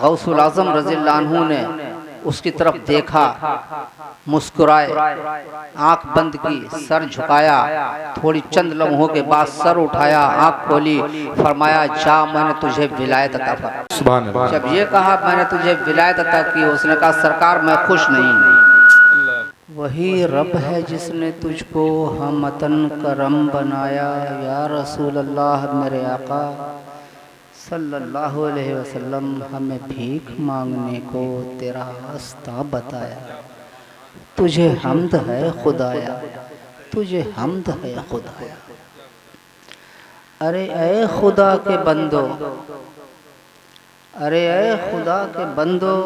गौसुल आज़म रज़ियल्लाहु अन्हु ने उसकी तरफ देखा, मुस्कुराए, आंख बंद की, सर झुकाया, थोड़ी चंद लम्हों के बाद सर उठाया, आंख खोली, फरमाया जा मैंने तुझे विलायत अता फरमाई। सुभान अल्लाह। जब ये कहा मैंने तुझे विलायत अता की, उसने कहा सरकार मैं खुश नहीं। वही रब है जिसने तुझको हमतन करम बनाया, या रसूल अल्लाह मेरे आका सल्लल्लाहु अलैहि वसल्लम हमें भीख मांगने को तेरा रास्ता बताया। तुझे हम्द है खुदाया, तुझे हम्द है खुदाया। अरे ए खुदा के बंदो, अरे ए खुदा के बंदो,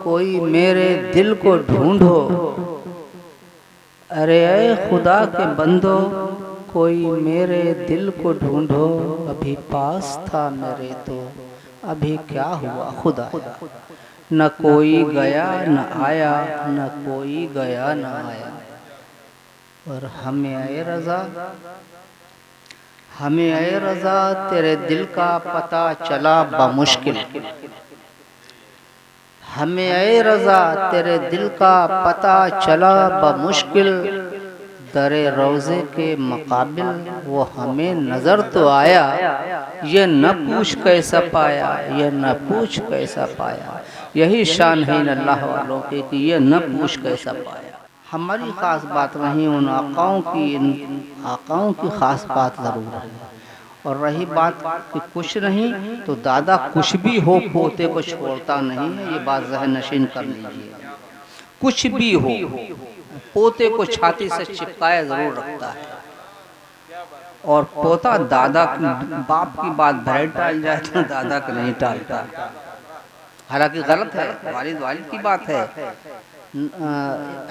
कोई मेरे दिल को ढूंढो। अरे ए खुदा के बंदो, कोई मेरे दिल को ढूंढो। अभी पास था मेरे तो अभी क्या हुआ खुदा। न कोई गया न आया, न कोई गया न आया। और हमें आए रज़ा, हमें आए रज़ा, तेरे दिल का पता चला बमुश्किल। हमें आए रज़ा, तेरे दिल का पता चला बमुश्किल। दरे रोज़े के मुकाबिल वो हमें नज़र तो आया, ये न पूछ कैसा पाया, ये न पूछ कैसा पाया। यही शान है इन अल्लाह वालों के कि ये न पूछ कैसा पाया। हमारी ख़ास बात नहीं, उन आकाओं की, इन आकाओं की ख़ास बात ज़रूर है। और रही बात कि कुछ नहीं तो दादा कुछ भी हो पोते को छोड़ता नहीं है, ये बात ज़हन नशीन कर लीजिए। कुछ भी हो पोते को छाती से चिपकाए जरूर रखता है। और पोता दादा की, बाप की बात भले टाल जाए तो दादा को नहीं टालता। हालांकि गलत है, वालिद वालिद की बात है।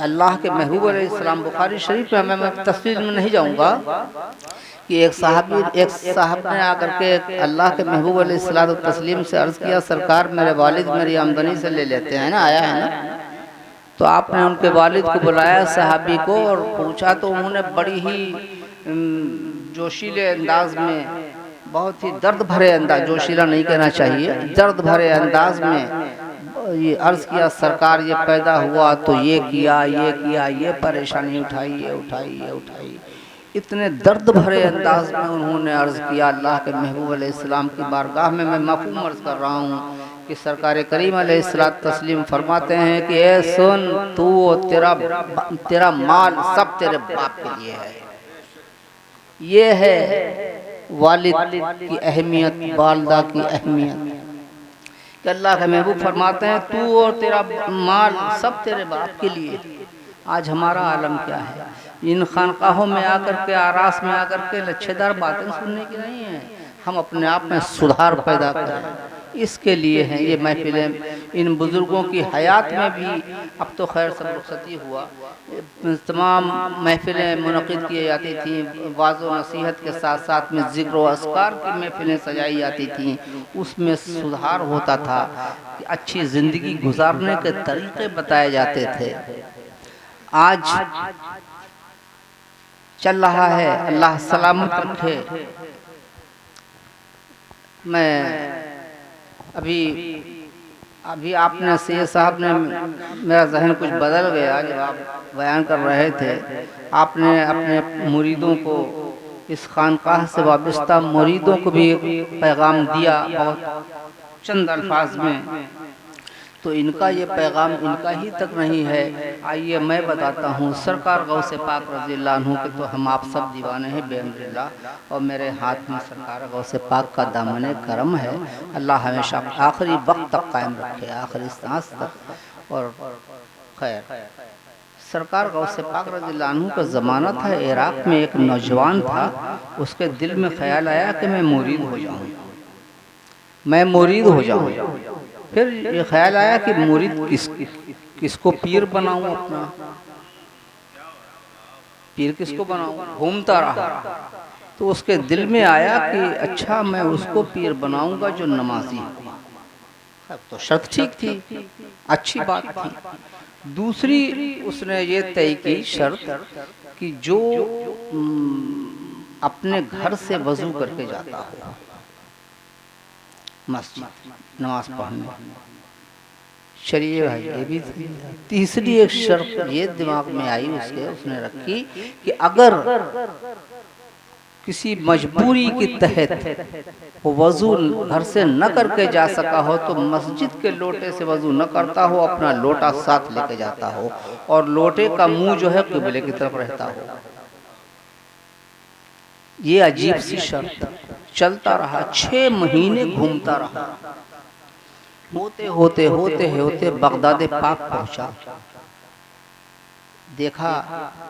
अल्लाह के महबूब अलैहिस्सलाम, बुखारी शरीफ में, मैं तफसील में नहीं जाऊंगा, कि एक साहब ने आकर के अल्लाह के महबूब अलैहिस्सलाम तस्लीम से अर्ज़ किया, सरकार मेरे वालिद मेरी आमदनी से ले लेते हैं ना, आया है ना। तो आपने उनके वालिद को बुलाया सहाबी को और पूछा, तो उन्होंने बड़ी ही जोशीले अंदाज में, बहुत ही दर्द भरे अंदाज, जोशीला नहीं कहना चाहिए, दर्द भरे अंदाज में ये अर्ज़ किया, सरकार ये पैदा हुआ तो ये किया, ये किया, ये परेशानी उठाई, ये उठाई, ये उठाई। इतने दर्द भरे अंदाज में उन्होंने अर्ज़ किया अल्लाह के महबूब अलैहिस्सलाम की बारगाह में। मैं मफ़हूम अर्ज़ कर रहा हूँ कि सरकार करीम अलैहिस्सलात तस्लीम फरमाते हैं कि ए सुन, तू तेरा माल सब तेरे बाप के लिए है। ये है वालिद की अहमियत, वालदा की अहमियत। कि अल्लाह के महबूब फरमाते हैं तू और तेरा माल सब तेरे बाप के लिए। आज हमारा आलम क्या है, इन खानकाहों में आकर के, आरास में आकर के लच्छेदार बातें सुनने की नहीं है। हम अपने आप में सुधार पैदा करें, इसके लिए हैं ये महफिलें। इन बुज़ुर्गों की हयात में भी, अब तो खैर सब रुखसती हुआ, तमाम महफिलें मुनक़िद की जाती थी। वाज़ व नसीहत के साथ साथ में ज़िक्र व अस्कार की महफिलें सजाई जाती थीं। उसमें सुधार होता था, अच्छी ज़िंदगी गुजारने के तरीक़े बताए जाते थे। आज चल रहा है, अल्लाह सलामत रखे। मैं अभी आपने सैयद साहब ने, मेरा जहन कुछ बदल गया जब आप बयान कर रहे थे। आपने अपने मुरीदों को, इस खानकाह से वाबस्ता मुरीदों को भी एक पैगाम दिया बहुत चंद अल्फाज में। तो इनका ये पैगाम इनका ही तक नहीं है। आइए मैं बताता हूँ, सरकार गौसे पाक रज़ियल्लाहु अन्हु के तो हम आप सब दीवाने हैं बेअल्हम्दुलिल्लाह, और मेरे हाथ में सरकार गौसे पाक का दामने करम है। अल्लाह हमेशा आखिरी वक्त तक कायम रखे, आखिरी सांस तक। और खैर, सरकार गौसे पाक रज़ियल्लाहु अन्हु का ज़माना था, इराक़ में एक नौजवान था, उसके दिल में ख्याल आया कि मैं मुरीद हो जाऊँ, मैं मुरीद हो जाऊँ। फिर ये ख्याल आया कि मुरीद किसको पीर बनाऊं, अपना पीर किसको बनाऊं, घूमता रहा। तो उसके दिल में आया कि अच्छा मैं उसको पीर बनाऊंगा जो नमाजी हो। तो शर्त ठीक थी, अच्छी बात थी। दूसरी उसने ये तय की शर्त कि जो अपने घर से वजू करके जाता हो मस्जिद नमाज पढ़ने, चलिए भाई, ये भी तीसरी एक शर्त ये दिमाग में आई उसके, उसने रखी कि अगर किसी मजबूरी के तहत वो वजू घर से न करके जा सका हो तो मस्जिद के लोटे से वजू न करता हो, अपना लोटा साथ लेके जाता हो और लोटे का मुंह जो है किबले की तरफ रहता हो। ये अजीब सी शर्त चलता रहा, 6 महीने घूमता रहा। होते होते होते होते बगदाद पाक पहुंचा। देखा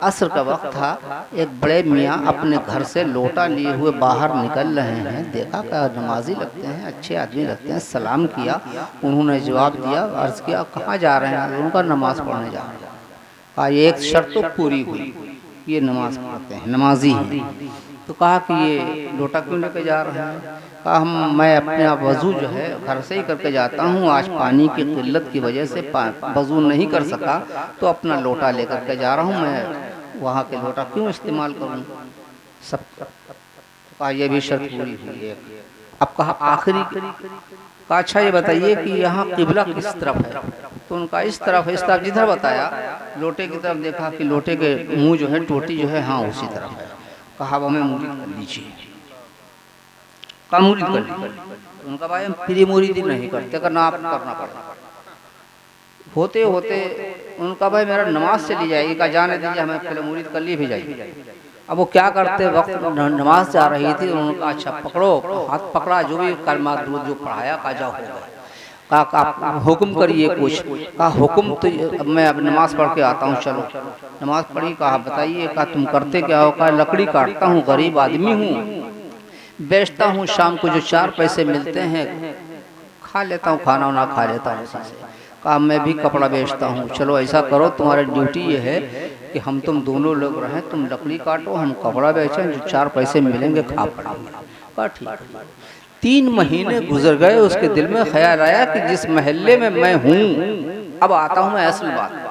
असर का वक्त था, एक बड़े मियाँ अपने घर से लोटा लिए हुए बाहर निकल रहे हैं। देखा क्या नमाजी लगते हैं, अच्छे आदमी लगते हैं। सलाम किया, उन्होंने जवाब दिया, अर्ज किया कहाँ जा रहे हैं? उनका नमाज पढ़ने जा रहे हैं। कहा ये एक शर्त तो पूरी हुई, ये नमाज पढ़ते हैं, नमाजी हैं। तो कहा कि ये लोटा क्यों लेके जा रहे हैं? कहा मैं अपने वज़ू जो है घर से ही करके जाता हूँ, आज पानी की किल्लत की वजह से वज़ू नहीं कर सका तो अपना लोटा लेकर के जा रहा हूँ, मैं वहाँ के लोटा क्यों इस्तेमाल करूँ? सब कहा ये भी शर्त पूरी हुई है। अब कहा आखिरी, कहा अच्छा ये बताइए कि यहाँ किबला किस तरफ है? तो उनका इस तरफ है, इस तरफ जिधर बताया लोटे की तरफ। देखा कि लोटे के मुँह जो है, टोटी जो है, हाँ उसी तरफ है। कहा वो मैं मुरीद कर लीजिए। कहा मुरीद कर लीजिए। उनका भाई हम फ्री मुरीदी नहीं करते, करना आप करना पड़ेगा। होते होते उनका भाई मेरा नमाज चली जाएगी। कहा जाने दीजिए, हमें पहले मुरीद कर लिए भी जाएगी। अब वो क्या करते, वक्त नमाज जा रही थी, उन्होंने कहा अच्छा पकड़ो, हाथ पकड़ा, जो भी कलमा जो पढ़ाया कहा जाओ हो गया। कहा आप हुक्म करिए कुछ। कहा हुक्म तो मैं अब नमाज पढ़ के आता हूँ, चलो। नमाज पढ़ी। कहा बताइए। कहा तुम करते क्या हो? कहा लकड़ी काटता हूँ, गरीब आदमी हूँ, बेचता हूँ, शाम को जो 4 पैसे मिलते हैं खा लेता हूँ, खाना वाना खा लेता हूँ उसी से। कहा मैं भी कपड़ा बेचता हूँ, चलो ऐसा करो, तुम्हारी ड्यूटी ये है कि हम तुम दोनों लोग रहें, तुम लकड़ी काटो, हम कपड़ा बेचें, जो 4 पैसे मिलेंगे खा पड़ेंगे। कहा ठीक है। 3 महीने गुजर गए। उसके दिल में ख्याल आया कि जिस महल्ले में मैं हूँ, अब आता हूँ मैं असल बात,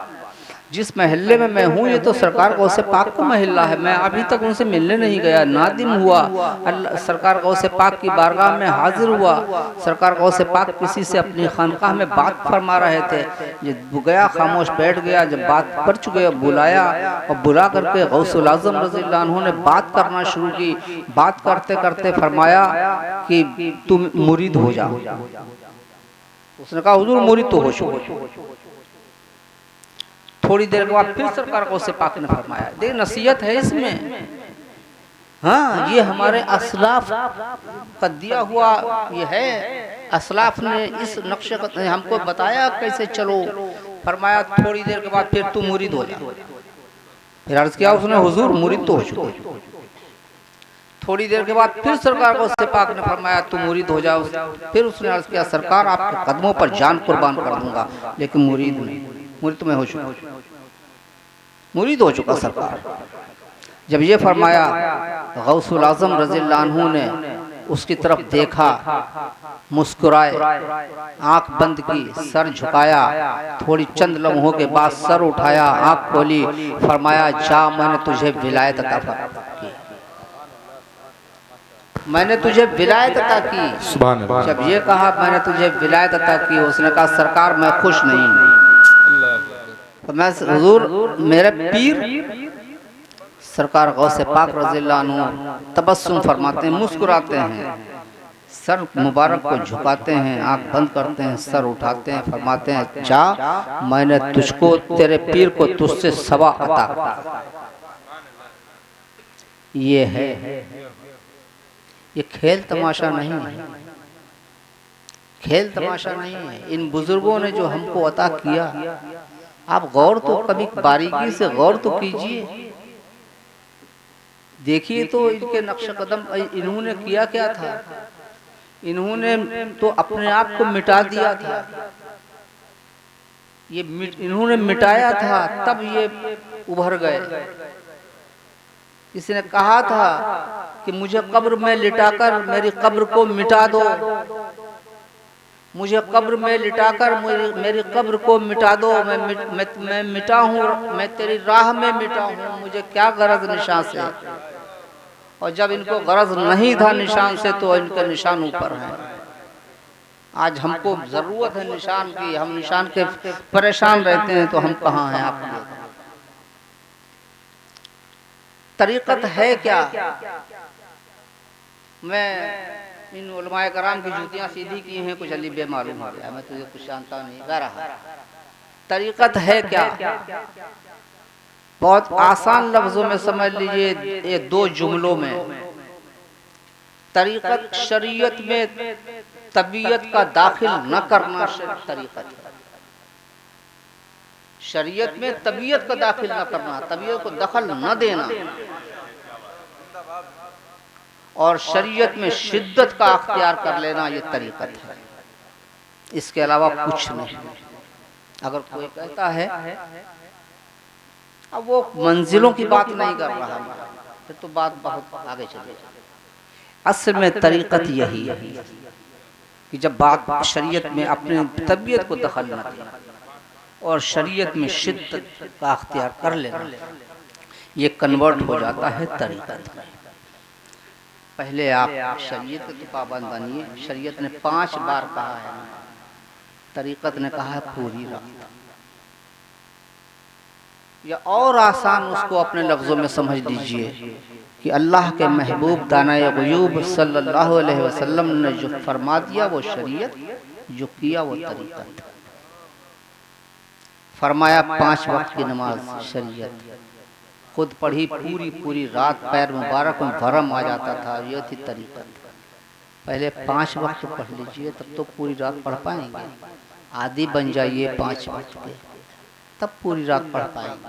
जिस महल्ले में मैं हूँ ये तो सरकार गौसे पाक का महल्ला है। मैं अभी तक उनसे मिलने नहीं गया, नादिम हुआ। अल्लाह सरकार गौसे पाक की बारगाह में हाजिर हुआ। सरकार गौसे पाक किसी से अपनी खानकाह में बात फरमा रहे थे, जब गया खामोश बैठ गया। जब बात कर चुके बुलाया, और बुला करके गौसुल आज़म रज़ियल्लाहु अन्हु ने बात करना शुरू की। बात करते करते फरमाया कि तुम मुरीद हो जाओ। उसने कहा हुजूर मुरीद तो हो चुके। थोड़ी देर के बाद फिर सरकार को से पाक ने फरमाया, देख नसीहत है इसमें। हाँ ये हमारे असलाफ का दिया हुआ ये है, असलाफ ने इस नक्शे को हमको बताया कैसे चलो। फरमाया थोड़ी देर के बाद फिर तू मुरीद हो जा। फिर अर्ज किया उसने हुजूर मुरीद तो हो चुके। थोड़ी देर के बाद फिर सरकार को से पाक ने फरमाया तू मुरीद हो जाओ। फिर उसने अर्ज किया सरकार आपके कदमों पर जान कुर्बान कर दूंगा, लेकिन मुरीद नहीं, मुरीद तो मैं हो चुका, मुरीद हो चुका सरकार। जब ये फरमाया गौसुल आज़म रज़ियल्लाहु अन्हु ने उसकी तरफ देखा, मुस्कुराए, आंख बंद की, सर झुकाया। थोड़ी चंद लम्हों के बाद सर उठाया, आंख खोली, फरमाया जा मैंने तुझे विलायत अता की, मैंने तुझे विलायत अता की। सुभान अल्लाह। जब ये कहा मैंने तुझे विलायत अता की, उसने कहा सरकार मैं खुश नहीं हूँ। तो मैं हुजूर मेरे पीर सरकार गौसे पाक रज़ियल्लाहु अन्हु तबस्सुम फरमाते हैं, मुस्कुराते हैं, सर मुबारक को झुकाते हैं, आंख बंद करते हैं, सर उठाते हैं, फरमाते हैं जा मैंने तुझको तेरे पीर को तुझसे सवा अता किया। ये है, ये खेल तमाशा नहीं है, खेल तमाशा नहीं है। इन बुजुर्गों ने जो हमको अता किया, आप गौर तो कभी बारीकी से गौर तो कीजिए, देखिए तो इनके नक्श कदम इन्होंने किया क्या था। इन्होंने तो अपने आप को मिटा दिया था, ये इन्होंने मिटाया था तब ये उभर गए। किसी ने कहा था कि मुझे कब्र में लिटाकर मेरी कब्र को मिटा दो, मुझे कब्र में लिटाकर मेरी कब्र को मिटा दो, मैं मिटा हूँ, मैं तेरी राह में मिटा हूँ, मुझे क्या गरज निशान से। और जब इनको गरज नहीं था निशान से तो इनके निशान ऊपर हैं। आज हमको जरूरत है निशान की, हम निशान के परेशान रहते हैं, तो हम कहाँ हैं आपके? तरीक़त है क्या? मैं इन उलमाए कराम की जूतियाँ सीधी की हैं, कुछ अली बेमालूम हो गया, मैं तुझे कुछ जानता नहीं गा रहा। तरीक़त है क्या? बहुत आसान लफ्जों में समझ लीजिए, ये दो जुमलों में। तरीक़त शरीयत में तबीयत का दाखिल न करना तरीक़त है। शरीयत में तबीयत का दाखिल न करना, तबीयत को दखल न देना, और शरीयत में शिद्दत का अख्तियार कर लेना, ये तरीक़त है। इसके अलावा कुछ नहीं। अगर कोई कहता है, अब वो मंजिलों की बात नहीं कर रहा, फिर तो बात बहुत आगे चली। असल में तरीक़त यही है कि जब बात शरीयत में अपनी तबीयत को दखल न देना और शरीयत में शिद्दत का अख्तियार कर लेना, ये कन्वर्ट हो जाता है तरीक़त में। पहले आप शरीयत के पाबंद बनिए। शरीयत ने 5 बार कहा है, तरीक़त ने कहा है पूरी रात। या और आसान उसको अपने लफ्ज़ों में समझ लीजिए कि अल्लाह के महबूब दानाए ग़ुयूब सल्लल्लाहु अलैहि वसल्लम ने जो फरमा दिया वो शरीयत, जो किया वो तरीक़त। फरमाया 5 वक्त की नमाज शरीयत, खुद पढ़ी पूरी रात, पैर मुबारक में भरम आ जाता था, ये थी तरीक़त। पहले 5 वक्त पढ़ लीजिए, तब तो पूरी रात पढ़ पाएंगे। आदी बन जाइए 5 वक्त के, तब पूरी रात पढ़ पाएंगे।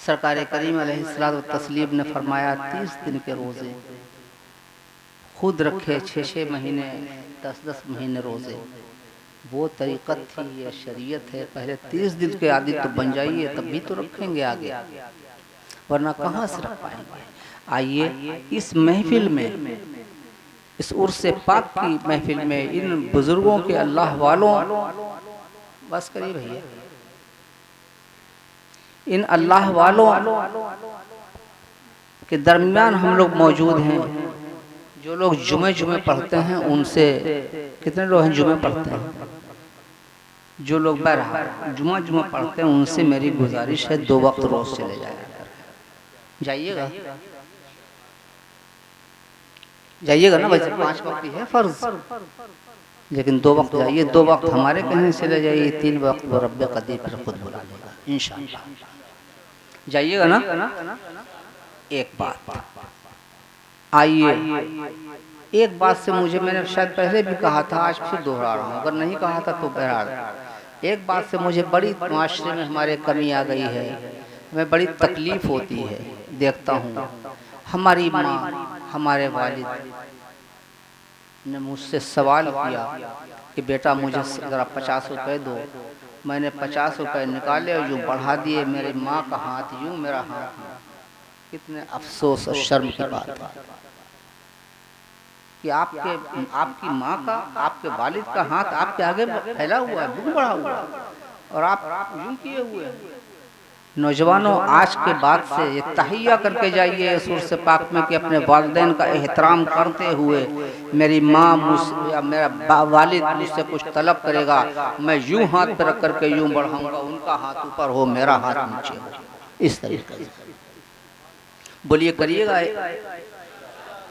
सरकार करीम अलैहिस्सलातु तस्लीम ने फरमाया 30 दिन के रोज़े खुद रखे, 6-6 महीने 10-10 महीने रोज़े, वो तरीक़त थी, ये शरीयत है। पहले 30 दिन के आदि तो बन जाइए, तब भी तो रखेंगे आगे, वरना कहाँ से रख पाएंगे। आइए इस महफिल में, इस उर्स पाक की महफिल में, इन बुजुर्गों के, अल्लाह वालों, बस करिए भैया, इन अल्लाह वालों के दरमियान हम लोग मौजूद हैं। जो लोग जुमे पढ़ते हैं, उनसे कितने लोग हैं जुमे पढ़ते हैं? जो लोग बहरहाल जुमा पढ़ते हैं, उनसे मेरी गुजारिश है 2 वक्त रोज चले जाइएगा ना भाई। 5 वक्त है फर्ज, लेकिन 2 वक्त जाइए। 2 वक्त हमारे कहने से ले जाइए, 3 वक्त वो रब्बे कदीर पर खुद बुला लेगा इंशाअल्लाह। जाइएगा ना। एक बात आइए, एक बात से मुझे, मैंने शायद पहले भी कहा था, आज फिर दोहरा रहा हूँ, अगर नहीं कहा था तो बहरहाल, एक बात से मुझे बड़ी माशरे में हमारे कमी आ गई है, हमें बड़ी तकलीफ़ होती है। देखता हूँ हमारी माँ, हमारे वालिद ने मुझसे सवाल किया कि बेटा मुझे ज़रा 50 रुपये दो। मैंने 50 रुपये निकाले और यूँ बढ़ा दिए, मेरी माँ का हाथ यूँ मेरा हाथ। कितने अफसोस और शर्म की बात है कि आपकी माँ का, आपके वालिद का हाथ आपके आगे फैला हुआ है, यूँ बढ़ा हुआ है, और आप यूँ किए हुए हैं। नौजवानों, आज के बाद से ये तहिया करके जाइए सूरत पाक में कि अपने वालिदैन का एहतराम करते हुए, मेरी माँ मुझसे या मेरा वालिद मुझसे कुछ तलब करेगा, मैं यूं हाथ पर रख करके यूं बढ़ाऊंगा, उनका हाथ ऊपर हो, मेरा हाथ नीचे हो, इस तरीके से बोलिए, करिएगा।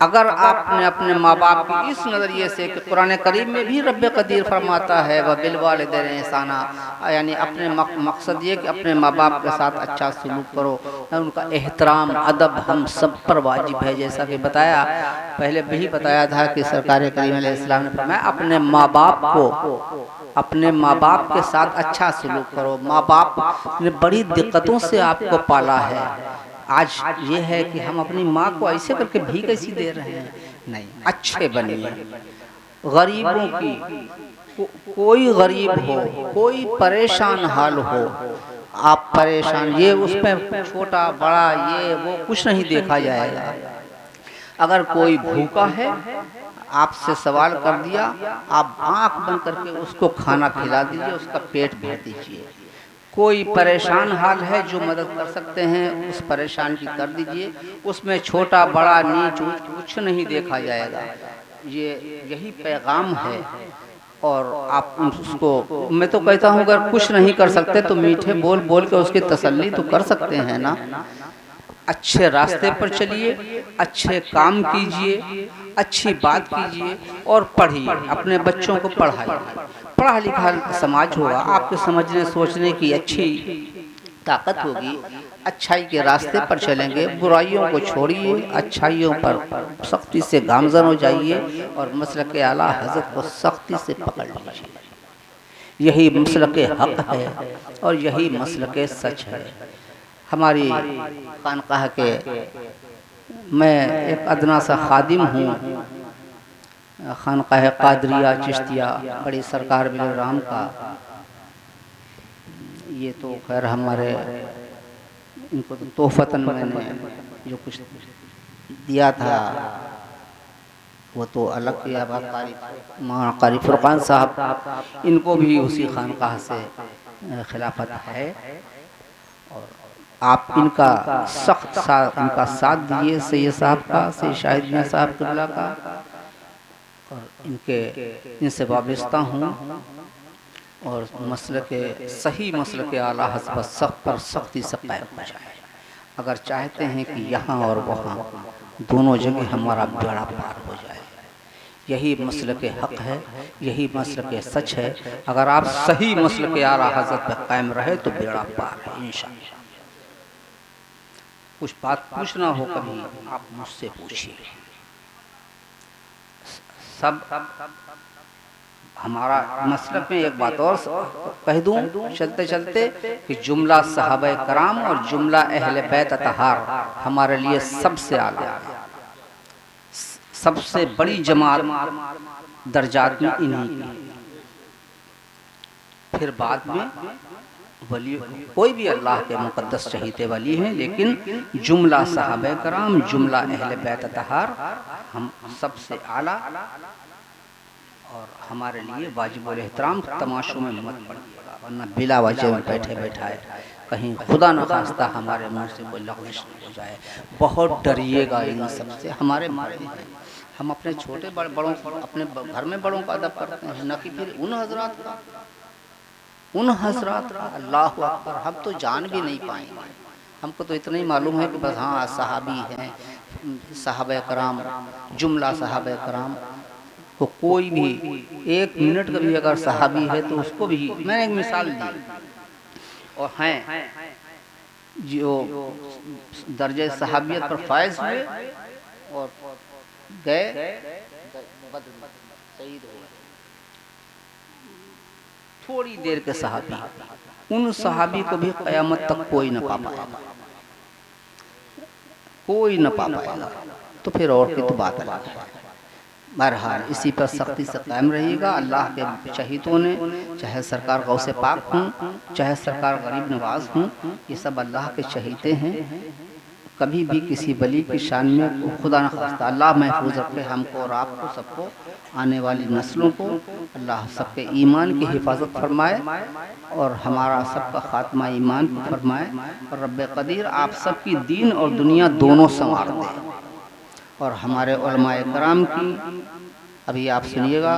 अगर आपने अपने माँ बाप की इस नज़रिए से कि कुरान करीम में भी रब्बे कदीर फरमाता है व बिल वालिदैन एहसाना, यानी अपने मकसद ये कि अपने माँ बाप के साथ अच्छा सलूक करो, उनका एहतराम अदब हम सब पर वाजिब है। जैसा कि बताया, पहले भी बताया था कि सरकार करीम अलैहिस्सलाम ने फरमाया अपने माँ बाप को, अपने माँ बाप के साथ अच्छा सलूक करो। माँ बाप ने बड़ी दिक्कतों से आपको पाला है। आज ये है कि हम अपनी माँ को ऐसे करके भीख ऐसी दे रहे हैं, नहीं, अच्छे बनिए। गरीबों की, कोई गरीब हो, कोई परेशान हाल हो, आप परेशान, ये उसमें छोटा बड़ा ये वो कुछ नहीं देखा जाएगा। अगर कोई भूखा है, आपसे सवाल कर दिया, आप आँख बंद करके उसको खाना खिला दीजिए, उसका पेट भर दीजिए। कोई परेशान हाल है, जो मदद कर सकते हैं उस परेशान की कर दीजिए, उसमें छोटा बड़ा नीच ऊंच कुछ नहीं देखा जाएगा। ये यही पैगाम है। और आप उसको, मैं तो कहता हूँ अगर कुछ नहीं कर सकते तो मीठे बोल बोल के उसकी तसल्ली तो कर सकते हैं ना। अच्छे रास्ते पर चलिए, अच्छे काम कीजिए, अच्छी बात कीजिए और पढ़िए, अपने बच्चों को पढ़ाइए। पढ़ा लिखा समाज होगा, आपके समझने सोचने की अच्छी ताकत होगी, अच्छाई के रास्ते पर चलेंगे। बुराइयों को छोड़िए, अच्छाइयों पर सख्ती से गामजन हो जाइए और मसलक आला हज़रत को सख्ती से पकड़ लीजिए। यही मसलक हक है और यही मसलक सच है। हमारी खानकाह के मैं एक अदना सा खादिम हूँ, खानकाह कादरिया चिश्तिया बड़ी सरकार बिलराम का। ये तो खैर हमारे, इनको तो तोहफतन मैंने जो कुछ दिया था वो तो अलग की बात। कारी फुरकान साहब, इनको भी उसी खानकाह से खिलाफत है और आप इनका सख्त इनका साथ दिए, सैयद साहब का, सैयद शाहिद मियां साहब किबला का, और इनसे वाबस्ता हूँ और सही मसले के आला हज़रत सख्त पर सख्ती से कायम हो जाए। अगर चाहते हैं कि यहाँ और वहाँ दोनों जगह हमारा बेड़ा पार हो जाए, यही मसले के हक है, यही मसले के सच है। अगर आप सही मसले के आला हज़रत पर कायम रहे तो बेड़ा पार है इंशाअल्लाह। कुछ बात पूछना हो कभी आप मुझसे पूछिए। सब हमारा मसलक में एक बात और कह दूं चलते चलते कि जुमला सहाबा कराम और जुमला अहले बैत अतहार हमारे लिए सबसे आला है, सबसे बड़ी जमात दर्जात में इन्हीं की। फिर बाद में वली, कोई भी अल्लाह के मुकद्दस चहीते वली हैं, लेकिन जुमला सहाबा कराम, जुमला अहले बैत अतहार हम सबसे आला और हमारे लिए वाजिबुल एहतराम। तमाशों में मत पड़िएगा, वरना बिला वजह में बैठे बैठाए कहीं खुदा न खास्ता हमारे मुंह से कोई लग़्ज़िश हो जाए। बहुत डरिएगा इन सब से। हमारे बड़े हैं, हम अपने छोटे बड़ों अपने घर में बड़ों का अदब करते हैं, न कि फिर उन हजरात का अल्लाह अकबर। हम तो जान भी नहीं पाएंगे। हमको तो इतना ही मालूम है कि बस हाँ सहाबी हैं, सहाबा कराम, जुमला सहाबा कराम को कोई भी एक मिनट का भी अगर सहाबी है तो उसको भी, मैंने एक मिसाल दी, और हैं जो दर्जे सहाबियत पर फायज हुए और गए शहीद हो गए। थोड़ी देर के सहाबी, उन सहाबी को भी क़यामत तक कोई न पा पाएगा, कोई न पा पाएगा। तो फिर और की तो बात अलग है। बहरहाल इसी पर सख्ती से कायम रहिएगा। अल्लाह के शहीदों ने, चाहे सरकार गौसे पाक हूँ, चाहे सरकार गरीब नवाज हूँ, ये सब अल्लाह के शहीदे हैं। कभी भी किसी वली की शान में खुदा न खास्ता, अल्लाह महफूज रखे हमको और आपको, सबको, आने वाली नस्लों को। अल्लाह सबके ईमान की हिफाजत फरमाए और हमारा सबका खात्मा ईमान पर फरमाए। और रब्बे कदीर आप सबकी दीन और दुनिया दोनों संवार दे। और हमारे उलमाए कराम की, अभी आप सुनिएगा,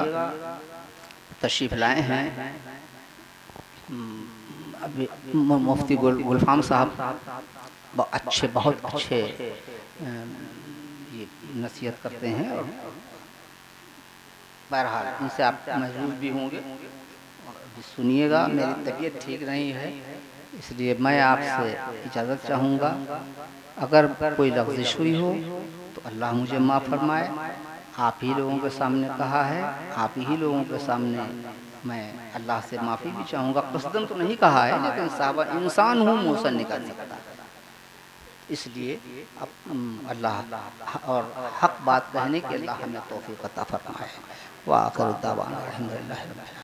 तशरीफ़ लाए हैं अभी मुफ्ती गुलफाम साहब, बहुत अच्छे ये नसीहत करते हैं। और बहरहाल इनसे आप महजूज भी होंगे और सुनिएगा। मेरी तबीयत ठीक नहीं है, इसलिए मैं आपसे इजाज़त चाहूँगा। अगर कोई लग़्ज़िश हुई हो तो अल्लाह मुझे माफ़ फरमाए। आप ही लोगों के सामने कहा है, आप ही लोगों के सामने मैं अल्लाह से माफ़ी भी चाहूँगा। क़स्दन तो नहीं कहा है, लेकिन साहब इंसान हूँ, मुँह से निकल सकता है। इसलिए अब अल्लाह और हक़ बात कहने के अल्लाह हमें तौफ़ीक़ अता फरमाए। व आखिर दावाना अल्हम्दुलिल्लाह।